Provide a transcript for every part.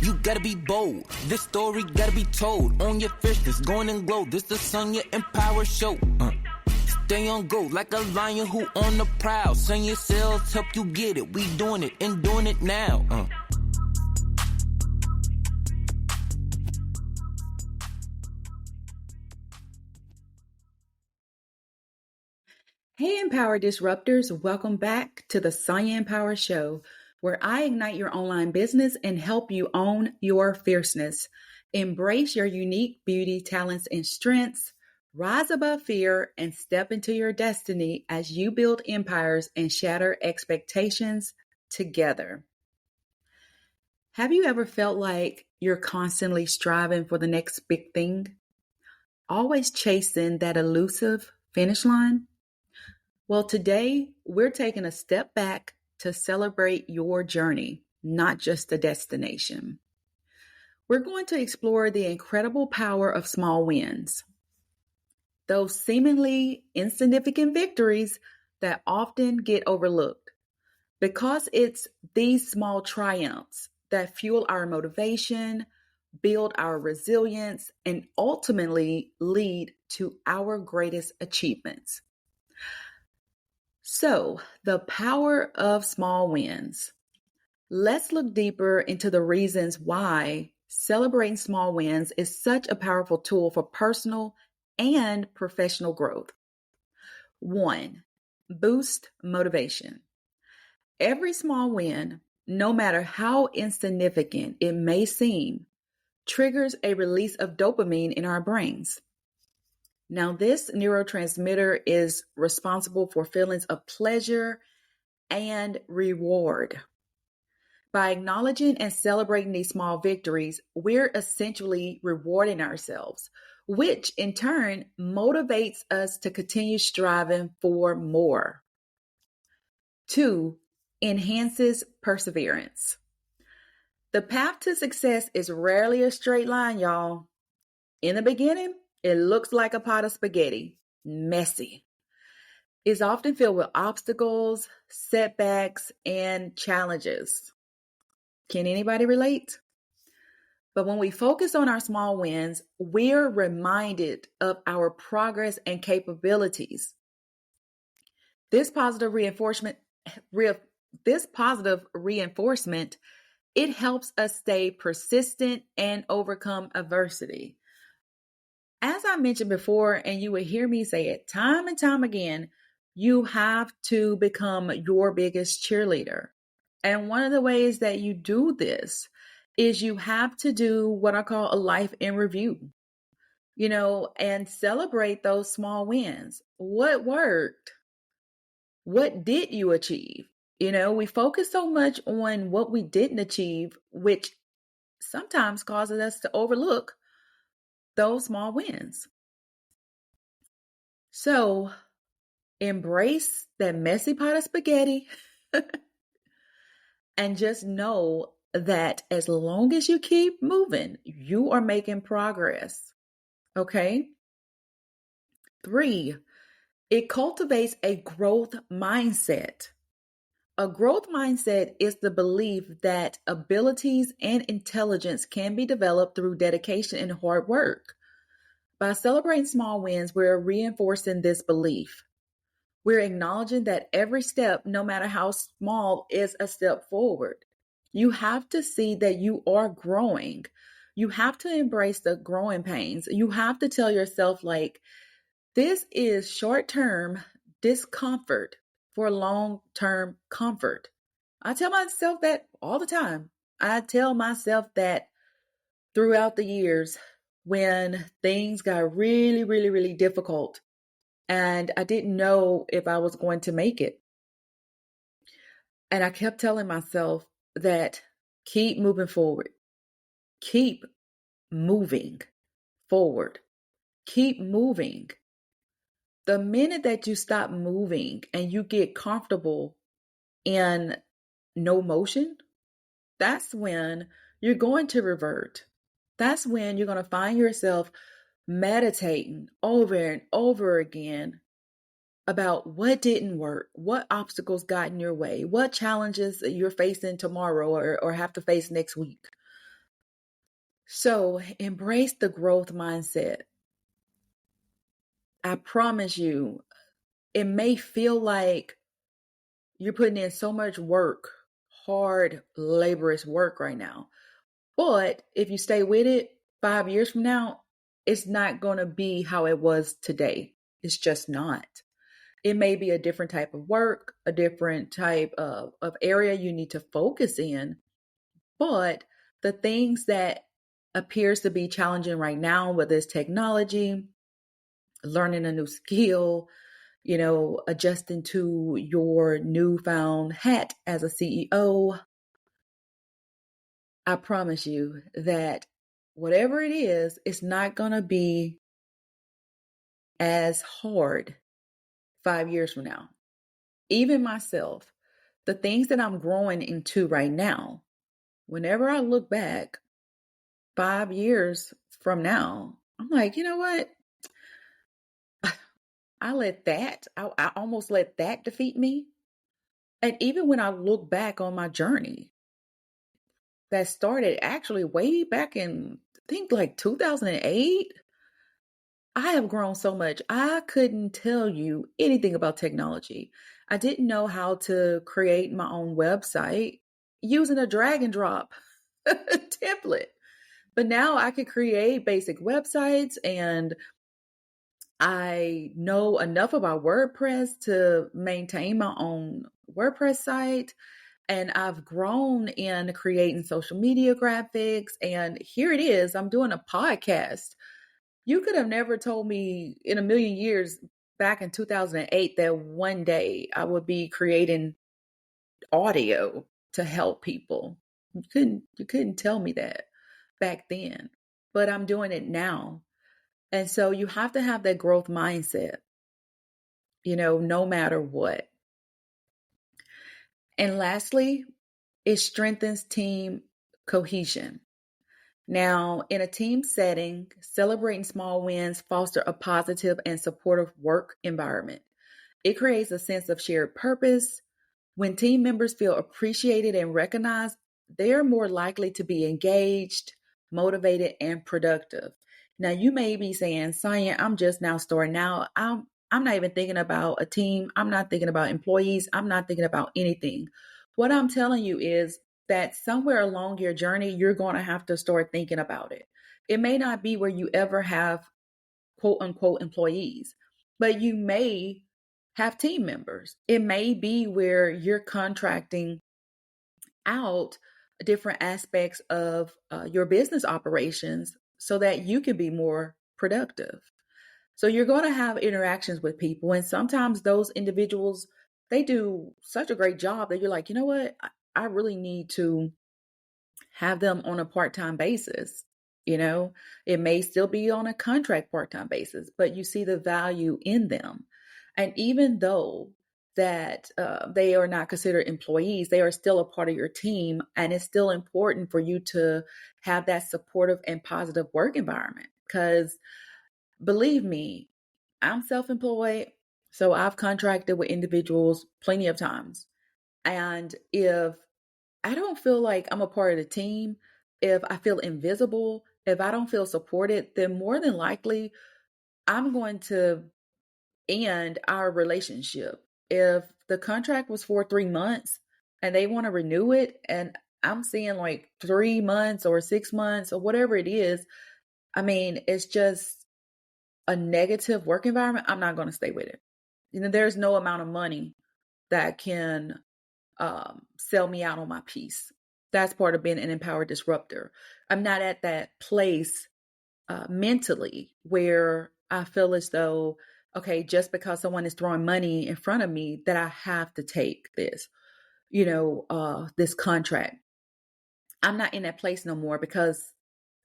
You gotta be bold. This story gotta be told. On your fierceness, going and glow. This the Sonja Empower Show. Stay on go like a lion who on the prowl. Send your sales, help you get it. We doing it and doing it now. Hey, Empower Disruptors, welcome back to the Sonja Empower Show, where I ignite your online business and help you own your fierceness. Embrace your unique beauty, talents, and strengths. Rise above fear and step into your destiny as you build empires and shatter expectations together. Have you ever felt like you're constantly striving for the next big thing? Always chasing that elusive finish line? Well, today we're taking a step back to celebrate your journey, not just the destination. We're going to explore the incredible power of small wins, those seemingly insignificant victories that often get overlooked, because it's these small triumphs that fuel our motivation, build our resilience, and ultimately lead to our greatest achievements. So, the power of small wins. Let's look deeper into the reasons why celebrating small wins is such a powerful tool for personal and professional growth. 1. Boost motivation. Every small win, no matter how insignificant it may seem, triggers a release of dopamine in our brains. Now, this neurotransmitter is responsible for feelings of pleasure and reward. By acknowledging and celebrating these small victories, we're essentially rewarding ourselves, which in turn motivates us to continue striving for more. 2. Enhances perseverance. The path to success is rarely a straight line, y'all. In the beginning, it looks like a pot of spaghetti, messy. It's often filled with obstacles, setbacks, and challenges. Can anybody relate? But when we focus on our small wins, we're reminded of our progress and capabilities. This positive reinforcement, it helps us stay persistent and overcome adversity. As I mentioned before, and you will hear me say it time and time again, you have to become your biggest cheerleader. And one of the ways that you do this is you have to do what I call a life in review, and celebrate those small wins. What worked? What did you achieve? We focus so much on what we didn't achieve, which sometimes causes us to overlook those small wins. So embrace that messy pot of spaghetti and just know that as long as you keep moving, you are making progress. Okay? 3, it cultivates a growth mindset. A growth mindset is the belief that abilities and intelligence can be developed through dedication and hard work. By celebrating small wins, we're reinforcing this belief. We're acknowledging that every step, no matter how small, is a step forward. You have to see that you are growing. You have to embrace the growing pains. You have to tell yourself, this is short-term discomfort for long-term comfort. I tell myself that all the time. I tell myself that throughout the years when things got really, really, really difficult and I didn't know if I was going to make it. And I kept telling myself that keep moving forward. Keep moving forward. Keep moving. The minute that you stop moving and you get comfortable in no motion, that's when you're going to revert. That's when you're going to find yourself meditating over and over again about what didn't work, what obstacles got in your way, what challenges you're facing tomorrow or have to face next week. So embrace the growth mindset. I promise you, it may feel like you're putting in so much work, hard, laborious work right now. But if you stay with it 5 years from now, it's not going to be how it was today. It's just not. It may be a different type of work, a different type of area you need to focus in. But the things that appears to be challenging right now, whether it's technology, learning a new skill, adjusting to your newfound hat as a CEO, I promise you that whatever it is, it's not going to be as hard 5 years from now. Even myself, the things that I'm growing into right now, whenever I look back 5 years from now, I'm like, you know what? I almost let that defeat me. And even when I look back on my journey that started actually way back in, I think like 2008, I have grown so much. I couldn't tell you anything about technology. I didn't know how to create my own website using a drag and drop template. But now I can create basic websites, and I know enough about WordPress to maintain my own WordPress site. And I've grown in creating social media graphics. And here it is, I'm doing a podcast. You could have never told me in a million years back in 2008 that one day I would be creating audio to help people. You couldn't tell me that back then, but I'm doing it now. And so you have to have that growth mindset, no matter what. And lastly, it strengthens team cohesion. Now, in a team setting, celebrating small wins foster a positive and supportive work environment. It creates a sense of shared purpose. When team members feel appreciated and recognized, they are more likely to be engaged, motivated, and productive. Now, you may be saying, Sonja, I'm just now starting out. I'm not even thinking about a team. I'm not thinking about employees. I'm not thinking about anything. What I'm telling you is that somewhere along your journey, you're going to have to start thinking about it. It may not be where you ever have quote unquote employees, but you may have team members. It may be where you're contracting out different aspects of your business operations so that you can be more productive. So you're going to have interactions with people, and sometimes those individuals, they do such a great job that you're like, you know what? I really need to have them on a part-time basis. It may still be on a contract part-time basis, but you see the value in them. And even though that they are not considered employees, they are still a part of your team. And it's still important for you to have that supportive and positive work environment. Because believe me, I'm self-employed, so I've contracted with individuals plenty of times. And if I don't feel like I'm a part of the team, if I feel invisible, if I don't feel supported, then more than likely I'm going to end our relationship. If the contract was for 3 months and they want to renew it, and I'm seeing like 3 months or 6 months or whatever it is, I mean, it's just a negative work environment. I'm not going to stay with it. There's no amount of money that can sell me out on my piece. That's part of being an empowered disruptor. I'm not at that place mentally where I feel as though, okay, just because someone is throwing money in front of me, that I have to take this, this contract. I'm not in that place no more, because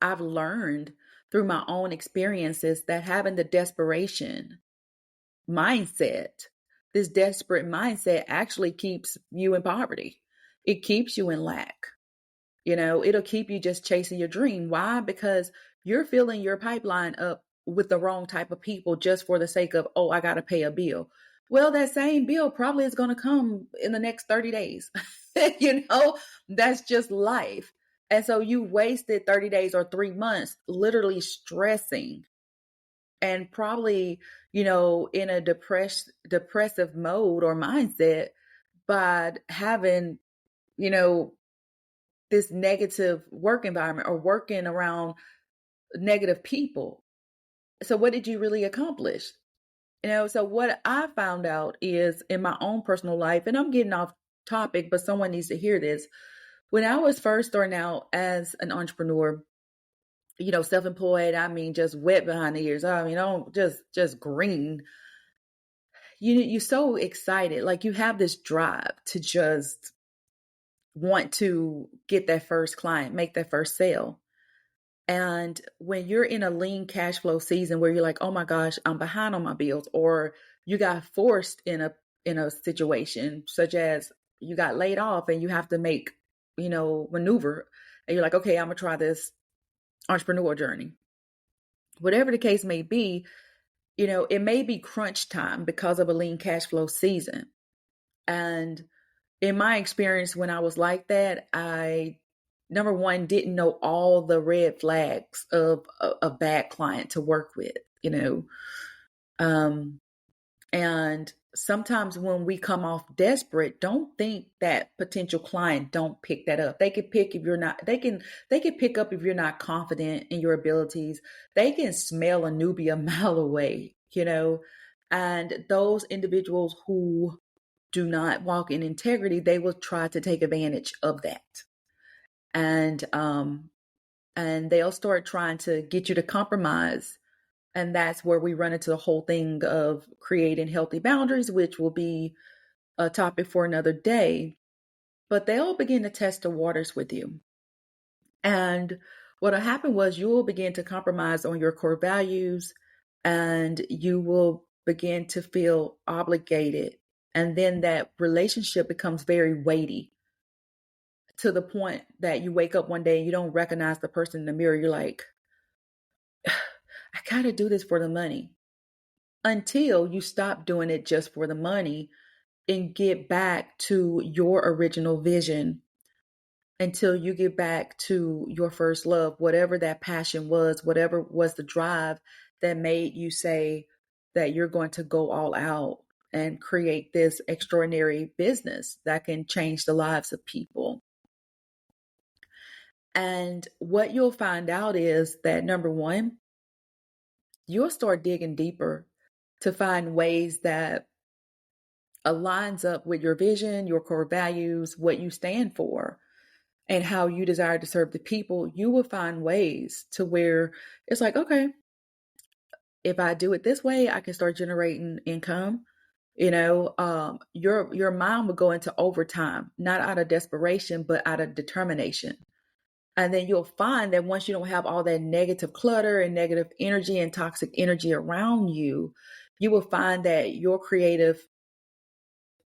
I've learned through my own experiences that having the desperation mindset, this desperate mindset, actually keeps you in poverty. It keeps you in lack. It'll keep you just chasing your dream. Why? Because you're filling your pipeline up with the wrong type of people just for the sake of, oh, I got to pay a bill. Well, that same bill probably is going to come in the next 30 days. That's just life. And so you wasted 30 days or 3 months literally stressing and probably, in a depressive mode or mindset by having, you know, this negative work environment or working around negative people. So what did you really accomplish? So what I found out is in my own personal life, and I'm getting off topic, but someone needs to hear this. When I was first starting out as an entrepreneur, self-employed, I mean, just wet behind the ears. I mean, don't just green. You're so excited. Like you have this drive to just want to get that first client, make that first sale. And when you're in a lean cash flow season where you're like, oh my gosh, I'm behind on my bills, or you got forced in a situation such as you got laid off and you have to make, maneuver, and you're like, okay, I'm gonna try this entrepreneurial journey. Whatever the case may be, it may be crunch time because of a lean cash flow season. And in my experience, when I was like that, I, number one, didn't know all the red flags of a bad client to work with, and sometimes when we come off desperate, don't think that potential client don't pick that up. They can pick if you're not, they can pick up if you're not confident in your abilities. They can smell a newbie a mile away, and those individuals who do not walk in integrity, they will try to take advantage of that. And they'll start trying to get you to compromise. And that's where we run into the whole thing of creating healthy boundaries, which will be a topic for another day. But they'll begin to test the waters with you. And what'll happen was you will begin to compromise on your core values, and you will begin to feel obligated. And then that relationship becomes very weighty to the point that you wake up one day and you don't recognize the person in the mirror. You're like, I gotta do this for the money. Until you stop doing it just for the money and get back to your original vision, until you get back to your first love, whatever that passion was, whatever was the drive that made you say that you're going to go all out and create this extraordinary business that can change the lives of people. And what you'll find out is that, number one, you'll start digging deeper to find ways that aligns up with your vision, your core values, what you stand for, and how you desire to serve the people. You will find ways to where it's like, okay, if I do it this way, I can start generating income. Your mind will go into overtime, not out of desperation, but out of determination. And then you'll find that once you don't have all that negative clutter and negative energy and toxic energy around you, you will find that your creative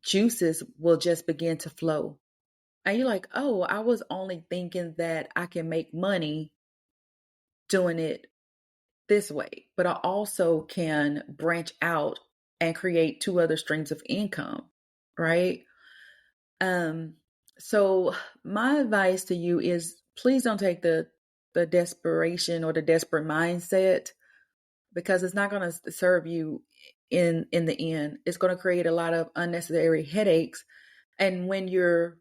juices will just begin to flow. And you're like, oh, I was only thinking that I can make money doing it this way, but I also can branch out and create two other streams of income, right? So my advice to you is please don't take the desperation or the desperate mindset, because it's not going to serve you in the end. It's going to create a lot of unnecessary headaches. And when you're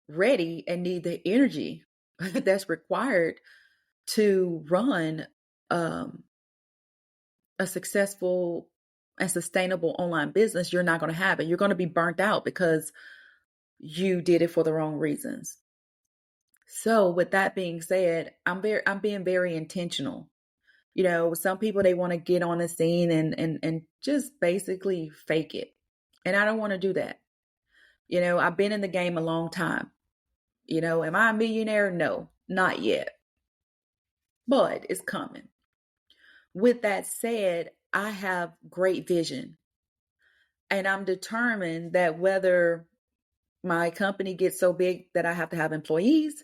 ready and need the energy that's required to run a successful and sustainable online business, you're not going to have it. You're going to be burnt out because you did it for the wrong reasons. So with that being said, I'm being very intentional. Some people, they want to get on the scene and just basically fake it. And I don't want to do that. I've been in the game a long time. Am I a millionaire? No, not yet. But it's coming. With that said, I have great vision. And I'm determined that whether my company gets so big that I have to have employees,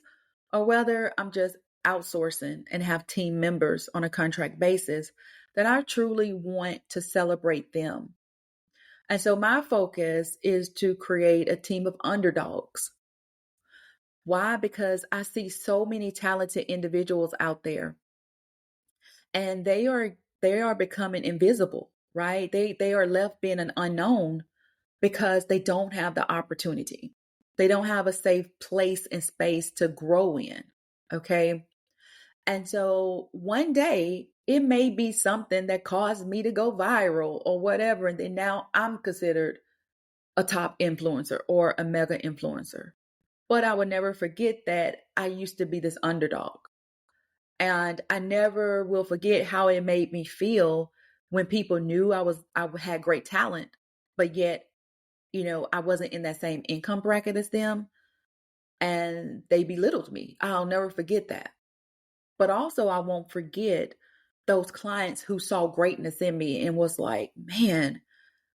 or whether I'm just outsourcing and have team members on a contract basis, that I truly want to celebrate them. And so my focus is to create a team of underdogs Why? Because I see so many talented individuals out there, and they are becoming invisible, right? They are left being an unknown because they don't have the opportunity. They don't have a safe place and space to grow in. Okay. And so one day it may be something that caused me to go viral or whatever. And then now I'm considered a top influencer or a mega influencer. But I would never forget that I used to be this underdog. And I never will forget how it made me feel when people knew I had great talent, but yet, I wasn't in that same income bracket as them, and they belittled me. I'll never forget that. But also, I won't forget those clients who saw greatness in me and was like, man,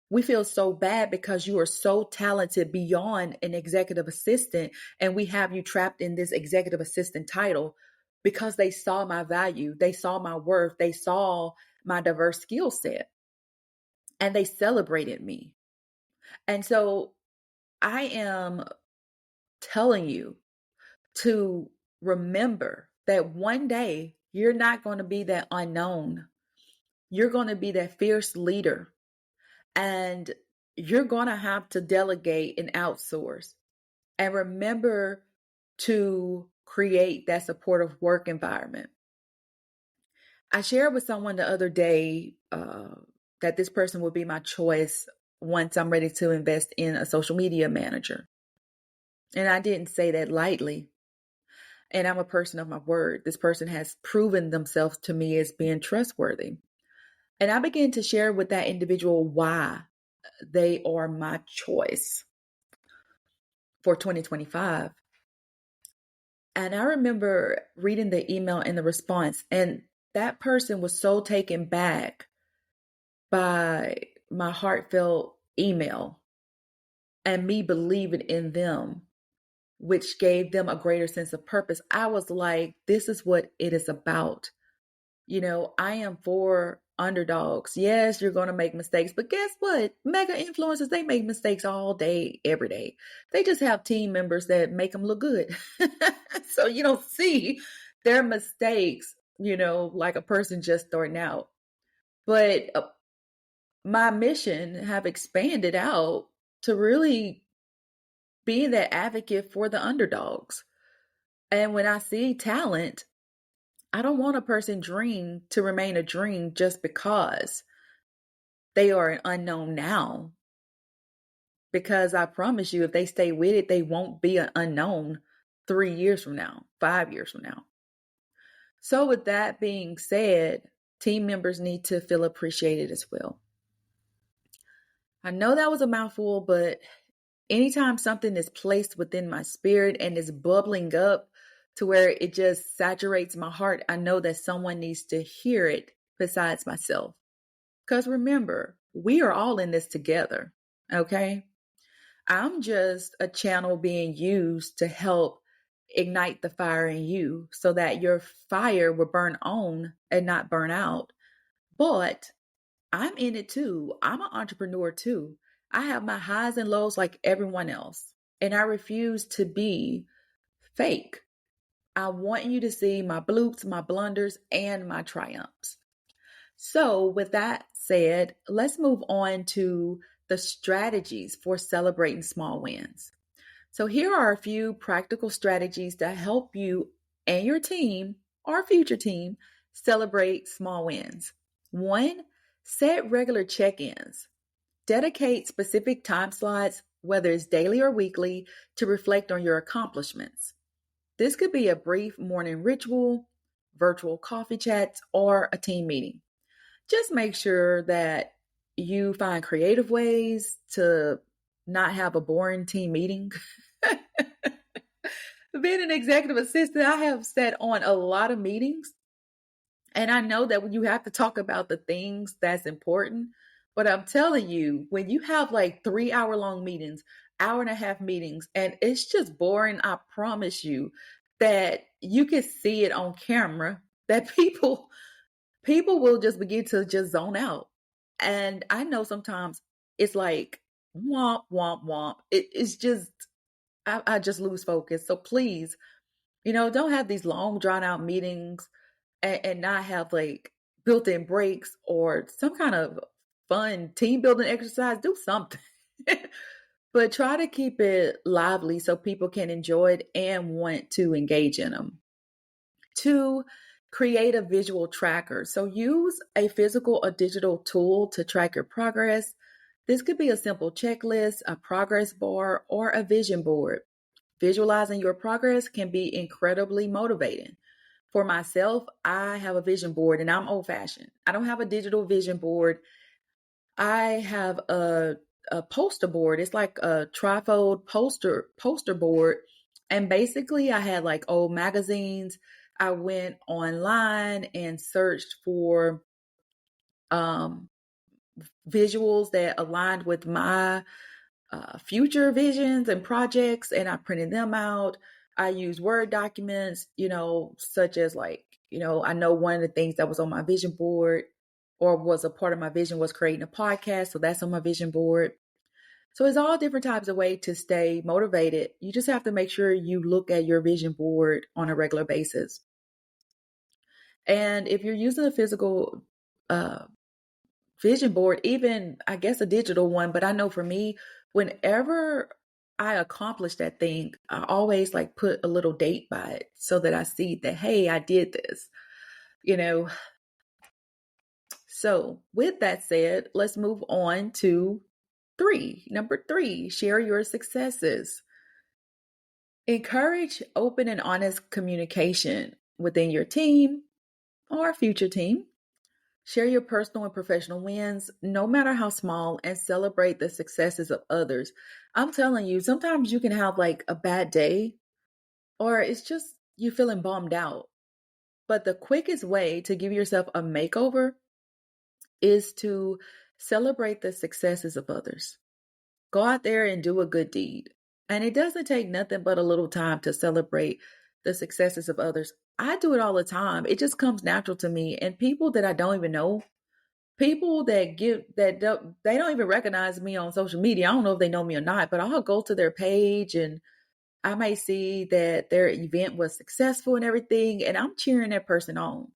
we feel so bad because you are so talented beyond an executive assistant, and we have you trapped in this executive assistant title, because they saw my value, they saw my worth, they saw my diverse skill set, and they celebrated me. And so I am telling you to remember that one day you're not going to be that unknown. You're going to be that fierce leader, and you're going to have to delegate and outsource. And remember to create that supportive work environment. I shared with someone the other day that this person would be my choice once I'm ready to invest in a social media manager. And I didn't say that lightly. And I'm a person of my word. This person has proven themselves to me as being trustworthy. And I began to share with that individual why they are my choice for 2025. And I remember reading the email and the response, and that person was so taken back by my heartfelt email and me believing in them, which gave them a greater sense of purpose. I was like, this is what it is about. I am for underdogs. Yes, you're going to make mistakes, but guess what? Mega influencers, they make mistakes all day, every day. They just have team members that make them look good. So you don't see their mistakes, like a person just starting out. But my mission have expanded out to really be that advocate for the underdogs. And when I see talent, I don't want a person's dream to remain a dream just because they are an unknown now. Because I promise you, if they stay with it, they won't be an unknown 3 years from now, 5 years from now. So with that being said, team members need to feel appreciated as well. I know that was a mouthful, but anytime something is placed within my spirit and is bubbling up to where it just saturates my heart, I know that someone needs to hear it besides myself. Because remember, we are all in this together, okay? I'm just a channel being used to help ignite the fire in you so that your fire will burn on and not burn out. But I'm in it too. I'm an entrepreneur too. I have my highs and lows like everyone else, and I refuse to be fake. I want you to see my bloops, my blunders, and my triumphs. So, with that said, let's move on to the strategies for celebrating small wins. So, here are a few practical strategies to help you and your team or future team celebrate small wins. One, set regular check ins. Dedicate specific time slots, whether it's daily or weekly, to reflect on your accomplishments. This could be a brief morning ritual, virtual coffee chats, or a team meeting. Just make sure that you find creative ways to not have a boring team meeting. Being an executive assistant, I have sat on a lot of meetings, and I know that when you have to talk about the things that's important, but I'm telling you, when you have like 3 hour long meetings, hour and a half meetings, and it's just boring, I promise you that you can see it on camera that people will just begin to just zone out. And I know sometimes it's like womp, womp, womp. It's just I just lose focus. So please, don't have these long drawn out meetings and not have like built in breaks or some kind of fun team building exercise. Do something. But try to keep it lively so people can enjoy it and want to engage in them. Two, create a visual tracker. So use a physical or digital tool to track your progress. This could be a simple checklist, a progress bar, or a vision board. Visualizing your progress can be incredibly motivating. For myself, I have a vision board and I'm old fashioned. I don't have a digital vision board. I have a poster board. It's like a trifold poster board. And basically I had like old magazines. I went online and searched for um, visuals that aligned with my future visions and projects, and I printed them out. I use Word documents, such as like, I know one of the things that was on my vision board or was a part of my vision was creating a podcast. So that's on my vision board. So it's all different types of way to stay motivated. You just have to make sure you look at your vision board on a regular basis. And if you're using a physical vision board, even I guess a digital one, but I know for me, whenever I accomplish that thing, I always like put a little date by it so that I see that, hey, I did this, you know. So, with that said, let's move on to three. Number three, share your successes. Encourage open and honest communication within your team or future team. Share your personal and professional wins, no matter how small, and celebrate the successes of others. I'm telling you, sometimes you can have like a bad day, or it's just you feeling bummed out. But the quickest way to give yourself a makeover is to celebrate the successes of others. Go out there and do a good deed. And it doesn't take nothing but a little time to celebrate the successes of others. I do it all the time. It just comes natural to me. And people that I don't even know, people that they don't even recognize me on social media. I don't know if they know me or not, but I'll go to their page and I may see that their event was successful and everything, and I'm cheering that person on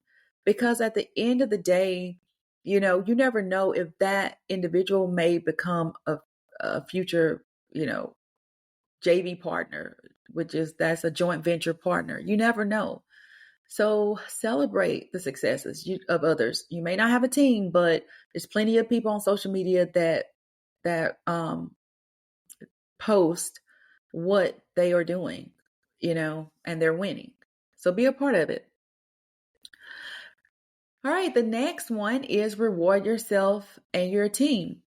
because at the end of the day, you never know if that individual may become a future, JV partner, that's a joint venture partner. You never know. So celebrate the successes of others. You may not have a team, but there's plenty of people on social media that post what they are doing, and they're winning. So be a part of it. All right, the next one is reward yourself and your team.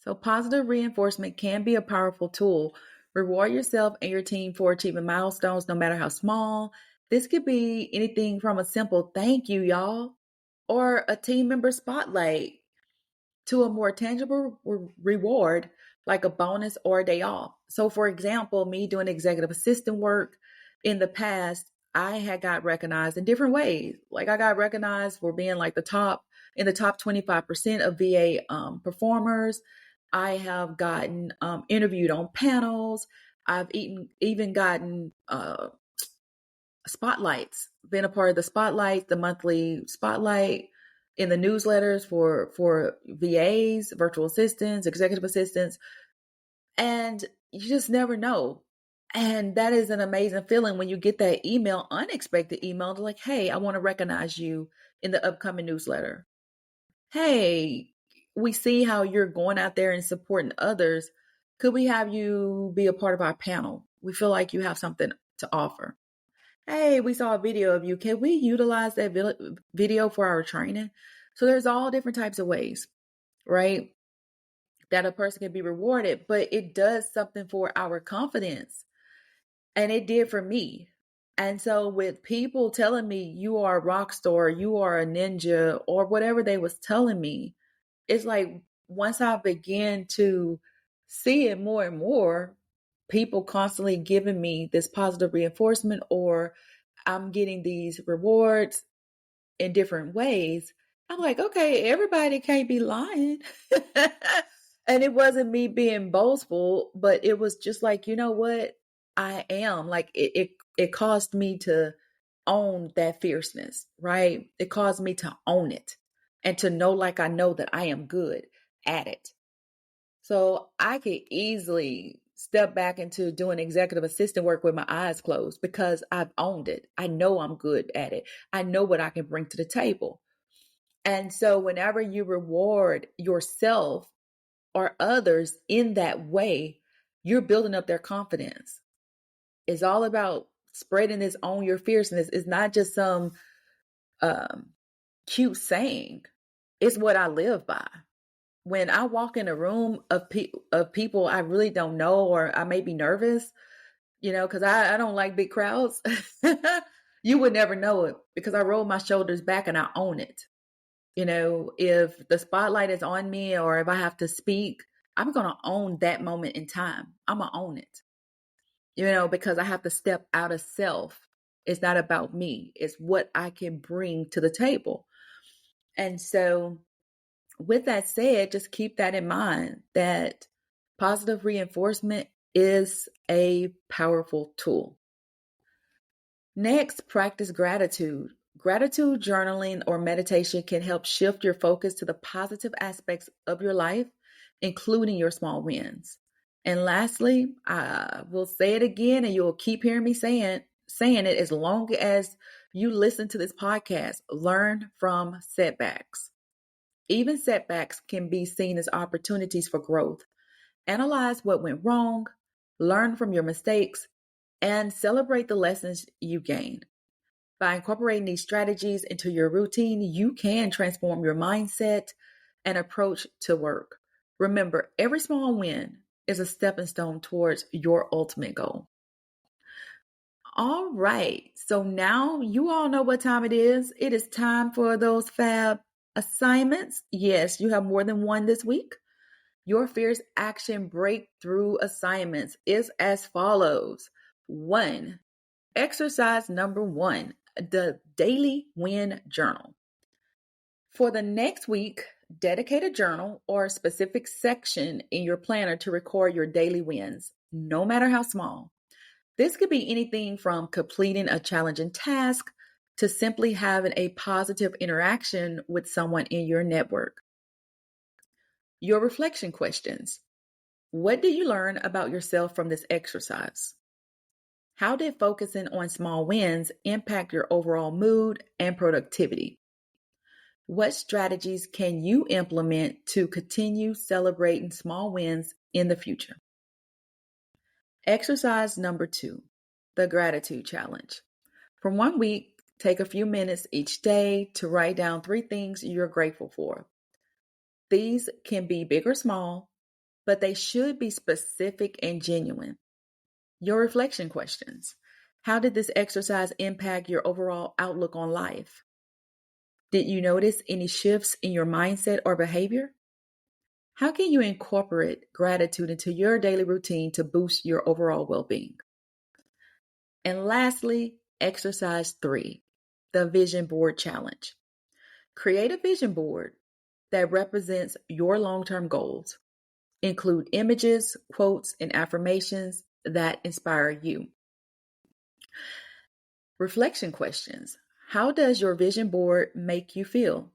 So positive reinforcement can be a powerful tool. Reward yourself and your team for achieving milestones, no matter how small. This could be anything from a simple thank you, y'all, or a team member spotlight to a more tangible reward like a bonus or a day off. So, for example, me doing executive assistant work in the past, I had got recognized in different ways. Like I got recognized for being like in the top 25% of VA performers. I have gotten interviewed on panels. I've even gotten spotlights, been a part of the spotlight, the monthly spotlight in the newsletters for VAs, virtual assistants, executive assistants, and you just never know. And that is an amazing feeling when you get that unexpected email, to like, hey, I want to recognize you in the upcoming newsletter. Hey, we see how you're going out there and supporting others. Could we have you be a part of our panel? We feel like you have something to offer. Hey, we saw a video of you. Can we utilize that video for our training? So there's all different types of ways, right? That a person can be rewarded, but it does something for our confidence. And it did for me. And so with people telling me you are a rock star, you are a ninja, or whatever they was telling me, it's like once I began to see it more and more, people constantly giving me this positive reinforcement, or I'm getting these rewards in different ways. I'm like, okay, everybody can't be lying. And it wasn't me being boastful, but it was just like, you know what? I am. Like it caused me to own that fierceness, right? It caused me to own it and to know, like, I know that I am good at it. So I could easily step back into doing executive assistant work with my eyes closed because I've owned it. I know I'm good at it. I know what I can bring to the table. And so whenever you reward yourself or others in that way, you're building up their confidence. It's all about spreading this own your fierceness. It's not just some cute saying. It's what I live by. When I walk in a room of people I really don't know, or I may be nervous, because I don't like big crowds. You would never know it because I roll my shoulders back and I own it. If the spotlight is on me or if I have to speak, I'm going to own that moment in time. I'm going to own it, because I have to step out of self. It's not about me. It's what I can bring to the table. And so with that said, just keep that in mind that positive reinforcement is a powerful tool. Next, practice gratitude. Gratitude journaling or meditation can help shift your focus to the positive aspects of your life, including your small wins. And lastly, I will say it again, and you'll keep hearing me saying it as long as you listen to this podcast. Learn from setbacks. Even setbacks can be seen as opportunities for growth. Analyze what went wrong, learn from your mistakes, and celebrate the lessons you gained. By incorporating these strategies into your routine, you can transform your mindset and approach to work. Remember, every small win is a stepping stone towards your ultimate goal. All right, so now you all know what time it is. It is time for those fab assignments. Yes, you have more than one this week. Your Fierce Action Breakthrough assignments is as follows. 1. Exercise number 1, the Daily Win Journal. For the next week, dedicate a journal or a specific section in your planner to record your daily wins, no matter how small. This could be anything from completing a challenging task to simply having a positive interaction with someone in your network. Your reflection questions. What did you learn about yourself from this exercise? How did focusing on small wins impact your overall mood and productivity? What strategies can you implement to continue celebrating small wins in the future? Exercise number 2, the Gratitude Challenge. For 1 week, take a few minutes each day to write down 3 things you're grateful for. These can be big or small, but they should be specific and genuine. Your reflection questions. How did this exercise impact your overall outlook on life? Did you notice any shifts in your mindset or behavior? How can you incorporate gratitude into your daily routine to boost your overall well-being? And lastly, exercise 3, the Vision Board Challenge. Create a vision board that represents your long-term goals. Include images, quotes, and affirmations that inspire you. Reflection questions. How does your vision board make you feel?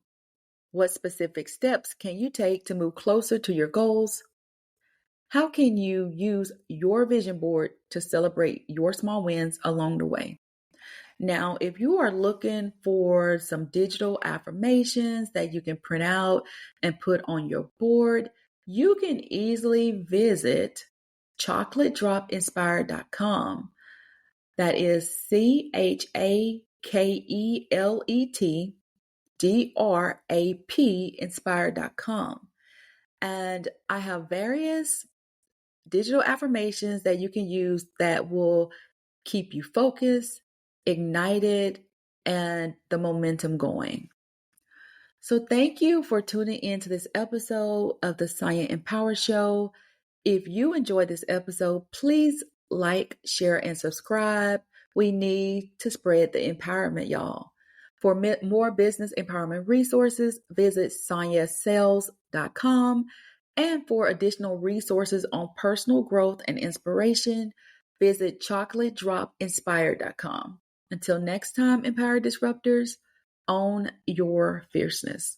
What specific steps can you take to move closer to your goals? How can you use your vision board to celebrate your small wins along the way? Now, if you are looking for some digital affirmations that you can print out and put on your board, you can easily visit chocolatedropinspired.com. That is CHAKELETDRAP inspired.com. And I have various digital affirmations that you can use that will keep you focused, ignited, and the momentum going. So thank you for tuning in to this episode of the Sonja Empower Show. If you enjoyed this episode, please like, share, and subscribe. We need to spread the empowerment, y'all. For more business empowerment resources, visit sonjasales.com. And for additional resources on personal growth and inspiration, Visit chocolatedropinspired.com. Until next time, Empower Disruptors, own your fierceness.